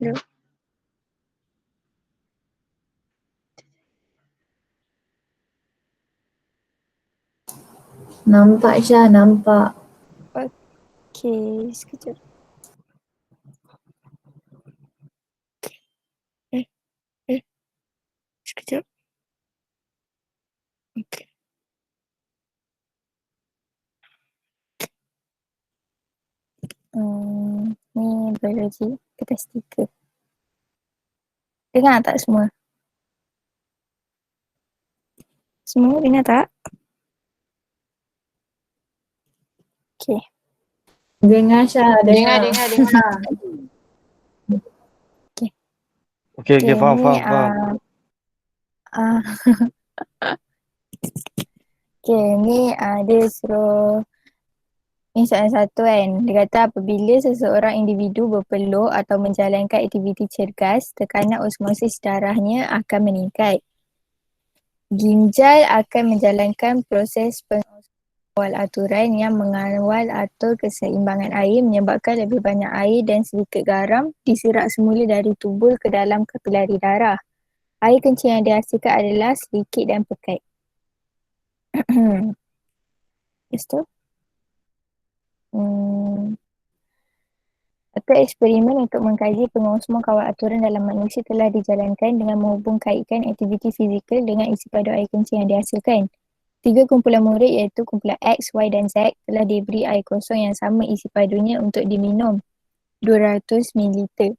Hello. Nampak Syah, nampak. Okay, sekejap. Sekejap. Okay. Ni biologi kertas 3. Dengar tak semua? Semua dengar tak? Okay. Dengar Syah, dengar. Dengar. Okay, faham. Okay, ni dia suruh ni soalan satu kan. Dia kata apabila seseorang individu berpeluh atau menjalankan aktiviti cergas, tekanan osmosis darahnya akan meningkat. Ginjal akan menjalankan proses pengawal aturan yang mengawal atur keseimbangan air menyebabkan lebih banyak air dan sedikit garam disirat semula dari tubuh ke dalam kapilari darah. Air kencing yang dihasilkan adalah sedikit dan pekat. Lepas tu? Satu eksperimen untuk mengkaji pengosmos kawal aturan dalam manusia telah dijalankan dengan menghubung-kaitkan aktiviti fizikal dengan isi padu air kencing yang dihasilkan. 3 kumpulan murid iaitu kumpulan X, Y dan Z telah diberi air kosong yang sama isi padunya untuk diminum 200 ml.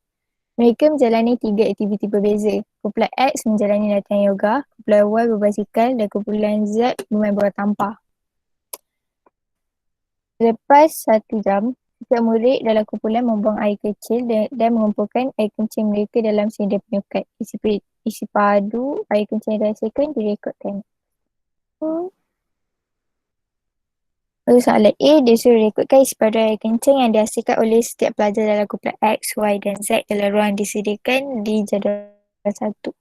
Mereka menjalani 3 aktiviti berbeza. Kumpulan X menjalani latihan yoga, kumpulan Y berbasikal dan kumpulan Z bermain bola tampar. Lepas 1 jam, setiap murid dalam kumpulan membuang air kecil dan mengumpulkan air kencing mereka dalam silinder penyukat. Isi padu air kencing yang dihasilkan direkodkan. Lalu soalan A, dia suruh rekodkan isi padu air kencing yang dihasilkan oleh setiap pelajar dalam kumpulan X, Y dan Z dalam ruang disediakan di jadual 1.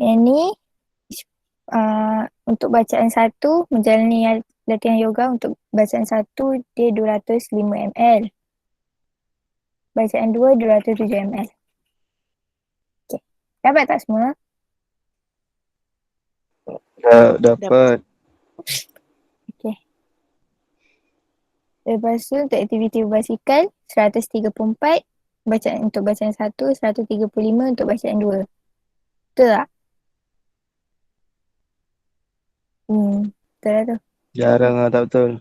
Yang ni untuk bacaan 1 menjalani latihan yoga. Untuk bacaan 1 dia 205 ml. Bacaan 2 207 ml. Okay. Dapat tak semua? Dapat. Okay. Lepas tu untuk aktiviti berbasikal 134. Untuk bacaan 1 135 untuk bacaan 2. Betul tak? Betul lah tu. Jarang tak betul.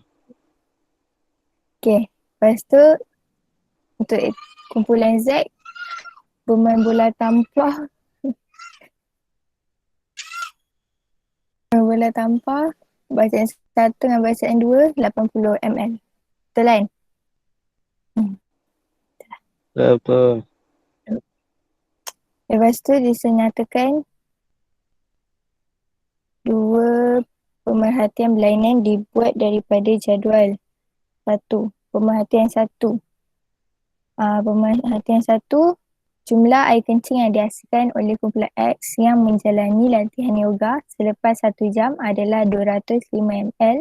Okay. Lepas tu untuk kumpulan Z bermain bola tampar. Bola tampar bacaan 1 dengan bacaan 2 80 ml. Betul kan? Betul. Lepas tu disenyatakan 2 pemerhatian berlainan dibuat daripada jadual 1. Pemerhatian 1. Pemerhatian 1, jumlah air kencing yang dihasilkan oleh kumpulan X yang menjalani latihan yoga selepas 1 jam adalah 205 ml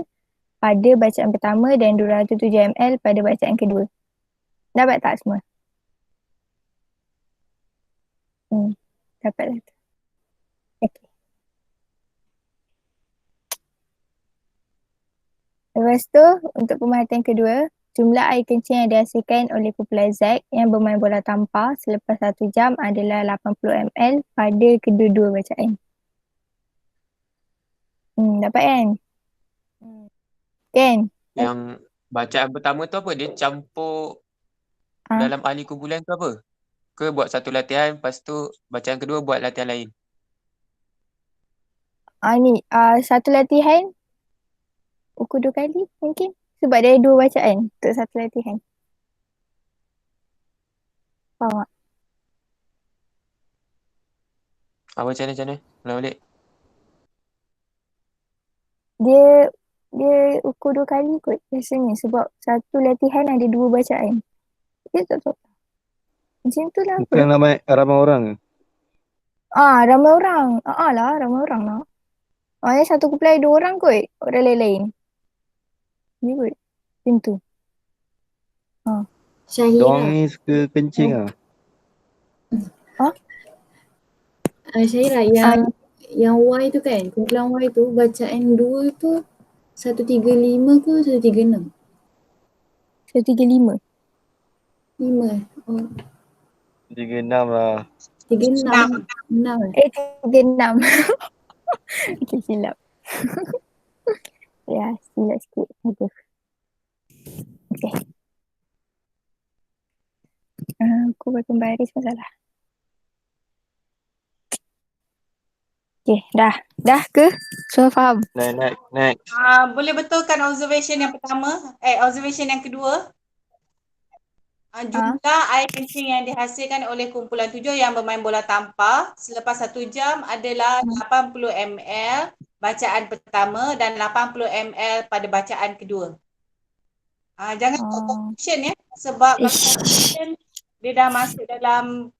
pada bacaan pertama dan 207 ml pada bacaan kedua. Dapat tak semua? Dapatlah tu. Okay. Lepas tu, untuk pemerhatian kedua, jumlah air kencing yang dihasilkan oleh kumpulan Z yang bermain bola tampar selepas 1 jam adalah 80 ml pada kedua-dua bacaan. Dapat kan? Kan? Yang bacaan pertama tu apa? Dia campur dalam ahli kumpulan tu apa? Ke buat satu latihan, lepas tu bacaan kedua buat latihan lain? Satu latihan ukur 2 kali mungkin. Sebab dia ada 2 bacaan untuk satu latihan. Faham tak? Macam mana? Ulang balik. Dia ukur 2 kali kot biasanya sebab satu latihan ada 2 bacaan. Dia tak tahu. Macam tu lah. Bukan ramai orang ke? Ramai orang. Ramai orang lah. Maknanya satu kumpulan ada 2 orang kot. Orang lain-lain. Ni kot. Macam tu. Diorang ni suka kencing lah. Syairah, yang Y tu kan, kumpulan Y tu bacaan 2 tu 135 ke 136? 135. 5 Oh, 36 lah. 36. 6 36. Okay, silap. Ya, silap sikit. Aduh. Okay. Aku berkembaris masalah. Okay, dah. Dah ke? So, faham? Next. Boleh betulkan observation yang pertama? Observation yang kedua. Jumlah air kencing yang dihasilkan oleh kumpulan 7 yang bermain bola tampar selepas 1 jam adalah 80 ml bacaan pertama dan 80 ml pada bacaan kedua. Jangan buat conclusion ya, sebab kalau conclusion dia dah masuk dalam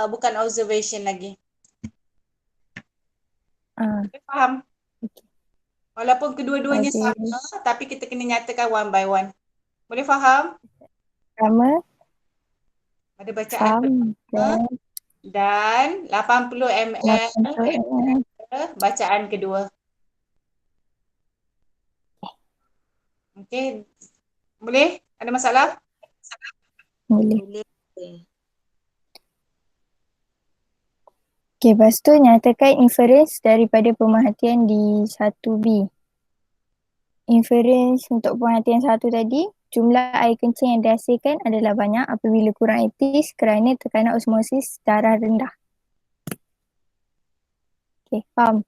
bukan observation lagi. Faham? Walaupun kedua-duanya sama, tapi kita kena nyatakan one by one. Boleh faham? Sama. Pada bacaan pertama dan 80 ml bacaan kedua. Okey. Boleh? Ada masalah? Boleh. Okay, lepas tu nyatakan inference daripada pemerhatian di 1B. Inference untuk pemerhatian 1 tadi, jumlah air kencing yang dihasilkan adalah banyak apabila kurang etis kerana tekanan osmosis darah rendah. Okay, faham?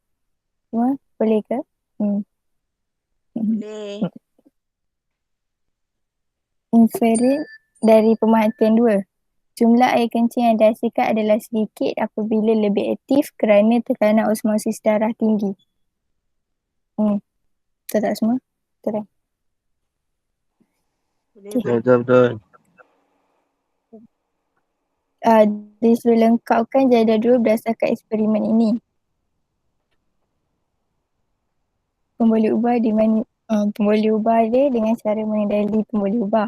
Semua boleh ke? Boleh. Inference dari pemerhatian 2. Jumlah air kencing yang dihasilkan adalah sedikit apabila lebih aktif kerana tekanan osmosis darah tinggi. Betul tak semua? Betul kan? Betul. Disuruh lengkapkan jadual 2 berdasarkan eksperimen ini. Pemboleh ubah pemboleh ubah dia dengan cara mengendali pemboleh ubah.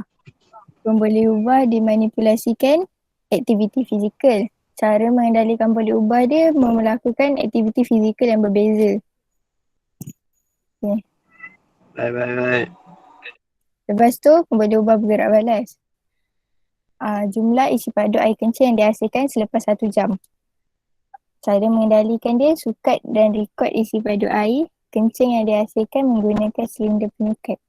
Pemboleh ubah dimanipulasikan aktiviti fizikal. Cara mengendalikan pemboleh ubah dia melakukan aktiviti fizikal yang berbeza. Okay. Baik. Lepas tu pemboleh ubah bergerak balas. Jumlah isi padu air kencing yang dihasilkan selepas 1 jam. Cara mengendalikan dia, sukat dan rekod isi padu air kencing yang dihasilkan menggunakan silinder pengikat.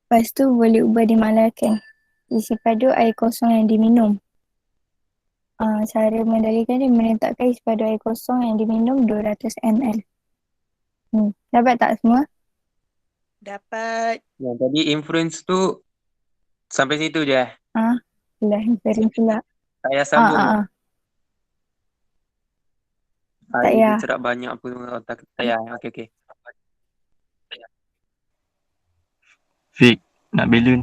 Lepas tu boleh ubah dimalarkan isi padu air kosong yang diminum. Cara mengendalikan dia menetapkan isi padu air kosong yang diminum 200 ml. Dapat tak semua? Dapat. Yang tadi inference tu sampai situ je. Lah, inference pula. Tak payah sambung. Tak Air payah. dia cerap banyak apa tak payah. Okey. Fik, nak balloon.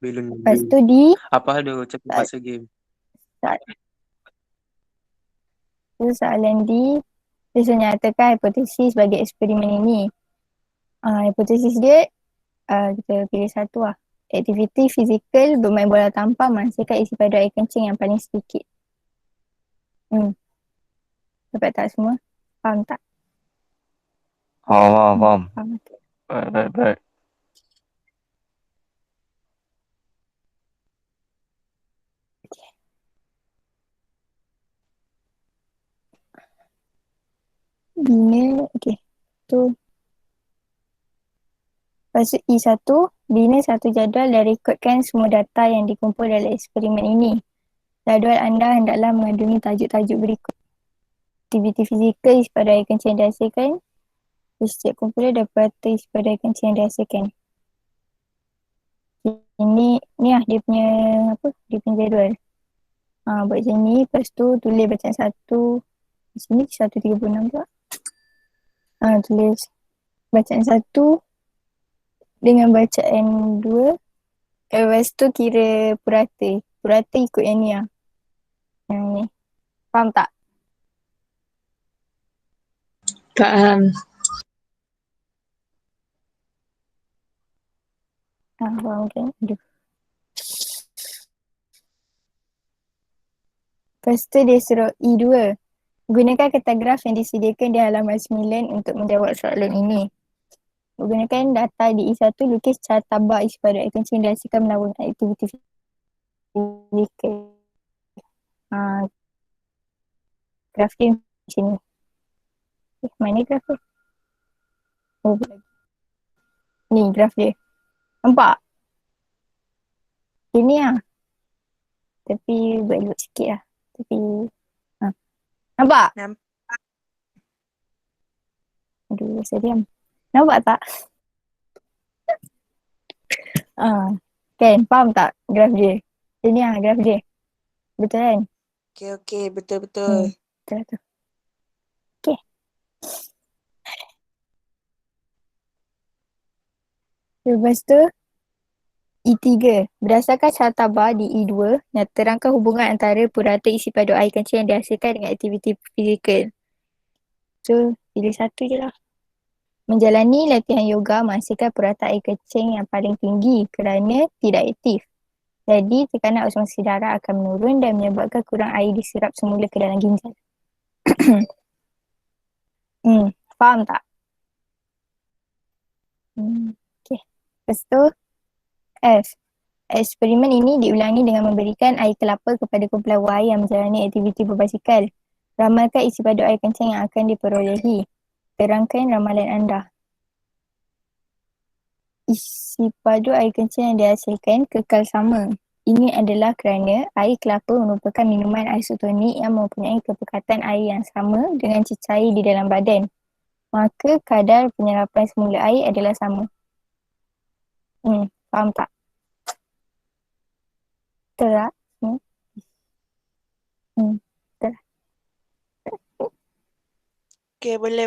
Belum. Lepas tu di Apa hal dia cakap pasal game? soalan di dia nyatakan hipotesis bagi eksperimen ini. Hipotesis dia kita pilih satu lah. Aktiviti fizikal bermain bola tampar menghasilkan isi padu air kencing yang paling sedikit. Dapat tak semua? Faham tak? Faham. Faham. Baik. Bina, tu. Lepas tu E1, bina satu jadual dan rekodkan semua data yang dikumpul dalam eksperimen ini. Jadual anda hendaklah mengandungi tajuk-tajuk berikut. Aktiviti fizikal isi pada air kencing yang dihasilkan. Setiap kumpulan dapat isi pada air kencing yang dihasilkan. Ini lah dia punya jadual. Buat macam ni, lepas tu tulis bacaan 1. Di sini 136 pula. Tulis bacaan 1 dengan bacaan 2. Lepas tu kira purata. Purata ikut yang ni lah. Yang ni. Faham tak? Faham. Faham kan? Aduh. Lepas tu dia suruh E2. Gunakan kertas graf yang disediakan di halaman 9 untuk menjawab soalan ini. Menggunakan data di E1, lukis cara tabak isi pada air kencing dihasilkan melalui aktiviti fizikal. Graf dia macam ni. Mana graf dia? Oh, ni graf dia. Nampak? Ini lah. Tapi buat elok sikit lah. Tapi nampak? Nampak. Aduh, saya diam. Nampak tak? Kan? Faham tak graf dia? Ini lah graf dia. Betul kan? Okey, betul-betul. Betul tu. Okay. Lepas tu E3. Berdasarkan cara tabah di E2, yang terangkan hubungan antara purata isi padu air kencing yang dihasilkan dengan aktiviti fizikal. So, pilih satu je lah. Menjalani latihan yoga menghasilkan purata air kencing yang paling tinggi kerana tidak aktif. Jadi, tekanan osmosis darah akan menurun dan menyebabkan kurang air diserap semula ke dalam ginjal. Faham tak? Okay. Lepas tu, F. Eksperimen ini diulangi dengan memberikan air kelapa kepada kumpulan Y yang menjalani aktiviti berbasikal. Ramalkan isi padu air kencing yang akan diperolehi. Terangkan ramalan anda. Isi padu air kencing yang dihasilkan kekal sama. Ini adalah kerana air kelapa merupakan minuman isotonik yang mempunyai kepekatan air yang sama dengan cecair di dalam badan. Maka kadar penyerapan semula air adalah sama. Faham tak? Betul tak? Betul. Okey, boleh.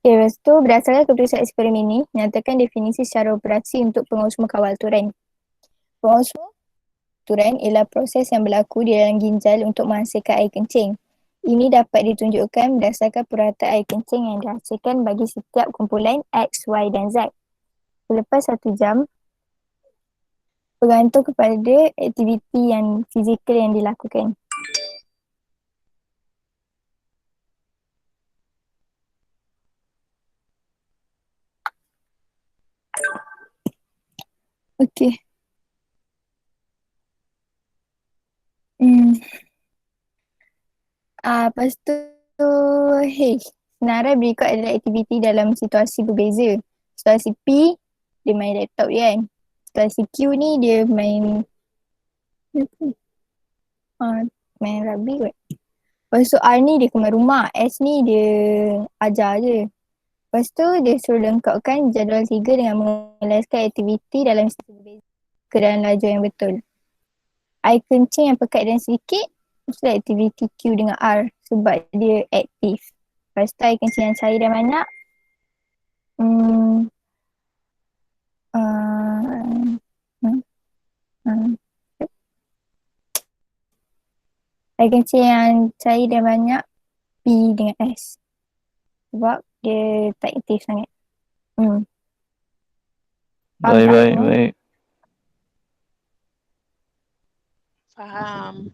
Okay, lepas tu berdasarkan keputusan eksperimen ini, nyatakan definisi secara operasi untuk pengosmo kawal aturan. Pengosmo aturan ialah proses yang berlaku di dalam ginjal untuk menghasilkan air kencing. Ini dapat ditunjukkan berdasarkan purata air kencing yang dihasilkan bagi setiap kumpulan X, Y dan Z. Selepas 1 jam, bergantung kepada aktiviti yang fizikal yang dilakukan. Okey. Lepas tu, senarai berikut adalah aktiviti dalam situasi berbeza. Situasi P, dia main laptop dia kan. Situasi Q ni dia main main rugby kot. Lepas tu R ni dia kemas rumah, S ni dia ajar je. Lepas tu dia suruh lengkapkan jadual 3 dengan mengelaskan aktiviti dalam situasi berbeza ke dalam lajur yang betul. Air kencing yang pekat dan sedikit, mestilah aktiviti Q dengan R sebab dia aktif. Lepas tu air kencing yang cair dan banyak, air kencing yang cair dan banyak, P dengan S. Sebab dia tak aktif sangat. Baik. Faham.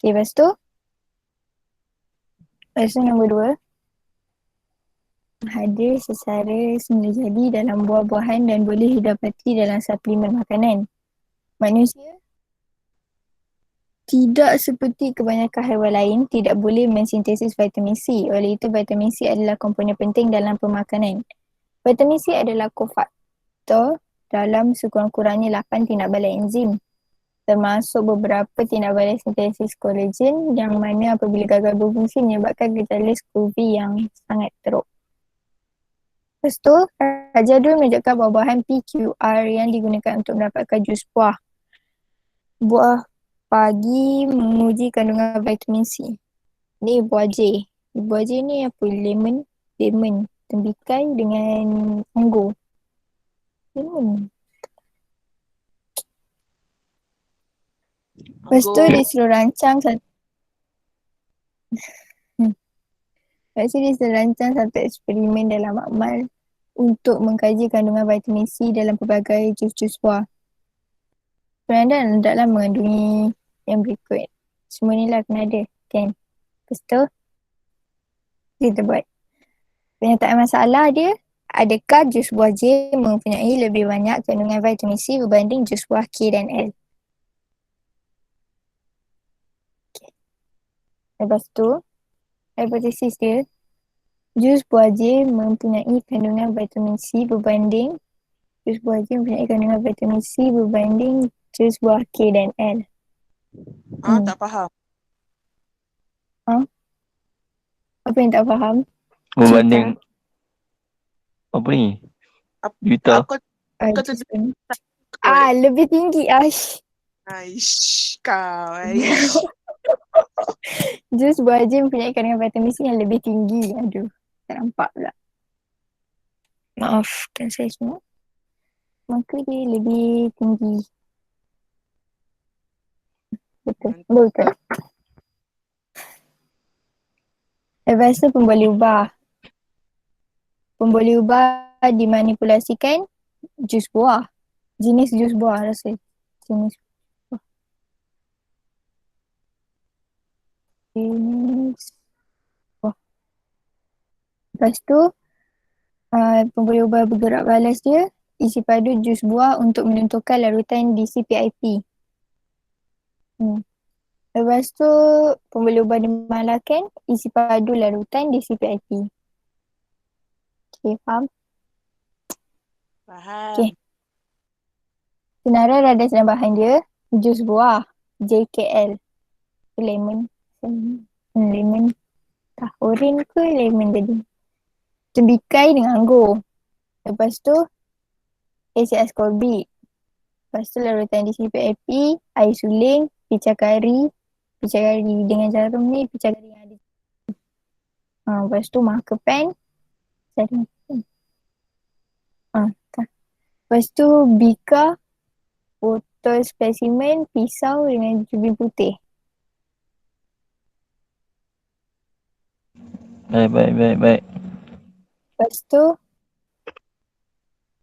Okay, lepas tu nombor 2. Hadir secara semula jadi dalam buah-buahan dan boleh didapati dalam suplemen makanan. Manusia tidak seperti kebanyakan haiwan lain tidak boleh mensintesis vitamin C. Oleh itu, vitamin C adalah komponen penting dalam pemakanan. Vitamin C adalah kofaktor dalam sekurang-kurangnya 8 tindak balik enzim, termasuk beberapa tindak balik sintesis kolagen yang mana apabila gagal berfungsi menyebabkan gejala scurvy yang sangat teruk. Lepas tu, jadual menunjukkan buah-buahan PQR yang digunakan untuk mendapatkan jus buah. Buah pagi menguji kandungan vitamin C. Ni buah J. Buah J ni apa? Lemon, tembikai dengan anggur. Lemon. Lepas tu Go. dia suruh rancang satu Lepas tu dia suruh rancang satu eksperimen dalam makmal untuk mengkaji kandungan vitamin C dalam pelbagai jus-jus buah. Penelitian hendaklah mengandungi yang berikut. Semua ni lah kena ada, kan? Lepas tu, kita buat penyataan masalah dia. Adakah jus buah J mempunyai lebih banyak kandungan vitamin C berbanding jus buah K dan L? Okay. Lepas tu, hipotesis dia, jus buah J mempunyai kandungan vitamin C berbanding jus buah J mempunyai kandungan vitamin C berbanding jus buah K dan L. Tak faham. Apa yang tak faham? Berbanding apa ni? Juta. Aku Jus tu pun. Lebih tinggi. Aish, kau. Aish. Jus buah J mempunyai kandungan vitamin C yang lebih tinggi. Aduh, tak nampak pula. Maafkan saya semua. Maka dia lebih tinggi. Betul. Lepas tu pemboleh ubah. Pemboleh ubah dimanipulasikan jus buah. Jenis jus buah rasa. Jenis buah. Lepas tu pemboleh ubah bergerak balas dia isi padu jus buah untuk menentukan larutan DCPIP. Lepas tu pemboleh ubah dimalahkan isi padu larutan DCPIP. Okay, faham? Faham. Okay. Senarai radas dan bahan dia, jus buah JKL. Lemon. Lemon. Orange ke lemon tadi? Tembikai dengan anggur. Lepas tu asid ascorbic. Lepas tu larutan DCPIP, air suling, picakari dengan jarum ni, picakari yang ada. Lepas tu marker pen. Lepas tu bika, botol spesimen, pisau dengan jubin putih. Baik. Lepas tu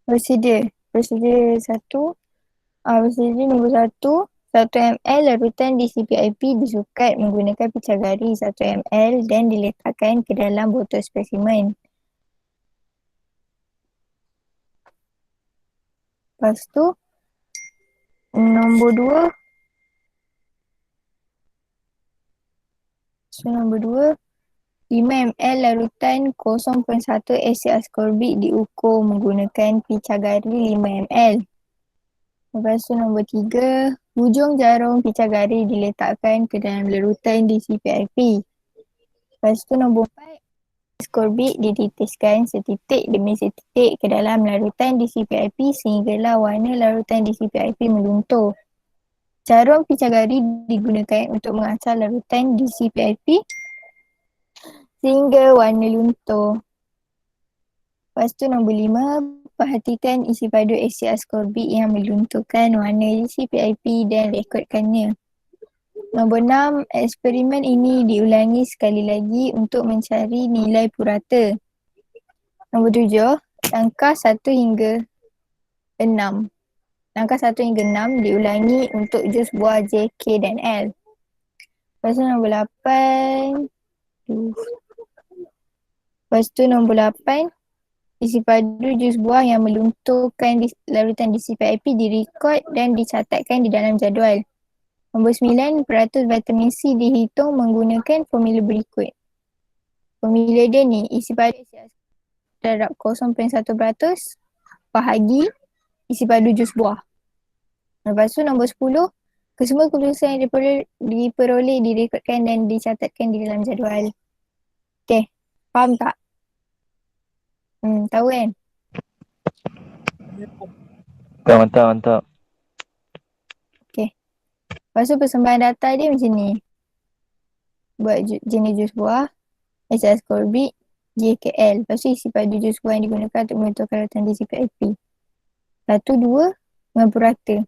prosedur satu. Prosedur nombor 1 ml larutan DCPIP disukat menggunakan picagari 1 ml dan diletakkan ke dalam botol spesimen. Lepas tu nombor 2 5 ml larutan 0.1 asid ascorbic diukur menggunakan picagari 5 ml. Lepas tu nombor 3, hujung jarum picagari diletakkan ke dalam larutan DCPIP. Lepas tu nombor 4, ascorbic dititiskan setitik demi setitik ke dalam larutan DCPIP sehinggalah warna larutan DCPIP meluntur. Jarum picagari digunakan untuk mengacau larutan DCPIP sehingga warna luntur. Lepas tu nombor 5, perhatikan isi padu asid ascorbic yang melunturkan warna DCPIP dan rekodkannya. Nombor 6, eksperimen ini diulangi sekali lagi untuk mencari nilai purata. Nombor 7, langkah 1 hingga 6. Langkah 1 hingga 6 diulangi untuk jus buah J, K dan L. Lepas tu nombor 8. Lepas tu nombor 8, isi padu jus buah yang melunturkan larutan DCPIP direkod dan dicatatkan di dalam jadual. Nombor 9, peratus vitamin C dihitung menggunakan formula berikut. Formula dia ni, isi padu darab 0.1% bahagi isi padu jus buah. Lepas tu nombor 10, kesemua keputusan yang diperoleh direkodkan dan dicatatkan di dalam jadual. Okay, faham tak? Tahu kan? Mantap. Okay. Lepas tu persembahan data dia macam ni. Buat jenis jus buah, asid ascorbic, JKL. Lepas tu isi padu jus buah yang digunakan untuk menentukan larutan DCPIP. 1, 2 dengan purata.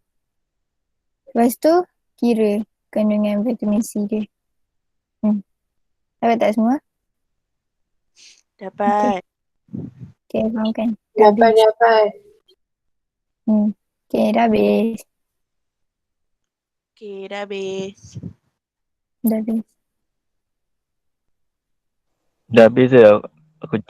Lepas tu kira kandungan vitamin C dia. Dapat tak semua? Dapat. Okay, faham kan? Dah habis. Dapat. Okay, dah habis. Okay, dah habis. Dah habis. Dah habis dah. Aku